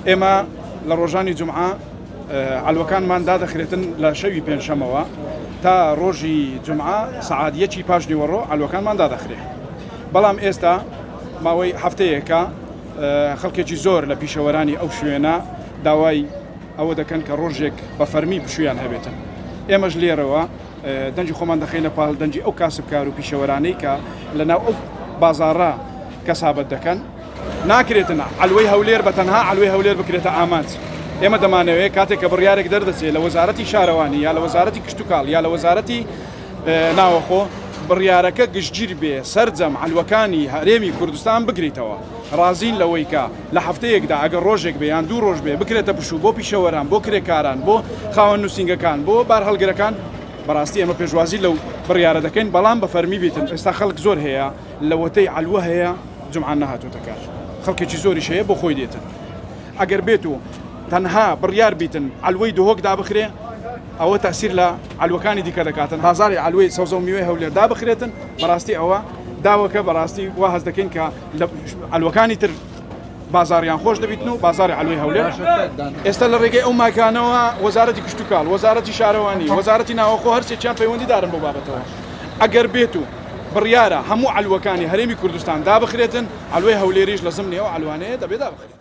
ئێمە لە ڕۆژانی جومعە علوەکانمان دادەخرێتن لە شەوی پێنجشەمەوە تا ڕۆژی جومعە سەعات 1 پاش نیوەڕۆ علوەکانمان دادەخرێت. بەڵام ئێستا ماوەی هەفتەیەکە خەڵکێکی زۆر لە پیشەوەرانی ئەو شوێنە داوای ئەوە دەکەن کە ڕۆژێک بە فەرمی پشویان هەبێتن. ئێمەش لێرەوە دەنجی خۆمان دەخینە پاڵ دەنجی ئەو کاسبکار و پیشەوەرانەی کە لەناو ئەو بازاڕە کەسابەت دەکەن ناکرێتن علوەی هەولێر بە تەنها علوەی هەولێر بکرێتە ئامانج. ئێمە دەمانەوێت کاتێک کە بڕیارێک دەردەچێت لە وەزارەتی شارەوانی یا لە وەزارەتی کشتتوکاڵ یا لە وەزارەتی ناوەخۆ بڕیارەکە گشتگیر بێ سەرجەم علوەکانی هەرێمی کوردستان بگریتەوە. ڕازین لەوەی کە لە هەفتەیەکدا ئەگەر ڕۆژێک بێ یان دوو ڕۆژ بێ بکرێتە پشوو بۆ پیشەوەران بۆ کرێکاران بۆ خاوەن نووسنگەکان بۆ بار هەڵگرەکان بەڕاستی ئەمە پێشوازی لەو بڕیارە دەکەین بەڵام بە فەرمی بێتن. ئێستا خەڵک زۆر هەیە لە وەتەی علوە هەیە جومعان نەهاتوتە کار خەڵکێکی زۆریش هەیە بۆ خۆی دێتن. ئەگەر بێت و تەنها بڕیار بیتن علوەی دهۆک دابخرێ ئەوە تەسیر لە علوەکانی دیکە دەکاتن. هازاری علوەی سەوزە و میوەی هەولێر دابخرێتن بەڕاستی ئەوە داوەکە بەڕاستی وا هەز دەکەین کە لە علوەکانی تر بازاریان خۆش دەبیتن و بازاری علوەی هەولێر ئێستا لە ڕێگەی ئەو ماکانەوە وەزارەتی کشتتوکاڵ وەزارەتی شارەوانی وەزارەتی ناوەخۆ هەرچێکیان پەیوەندی دارن بۆ بابەتەوە. ئەگەر بێت و بڕیارە هەموو علوەکانی هەرێمی کوردستان دابخرێتن علوەی هەولێریش لە زمنی ئەو علوانەیە دەبێت دابخرێت.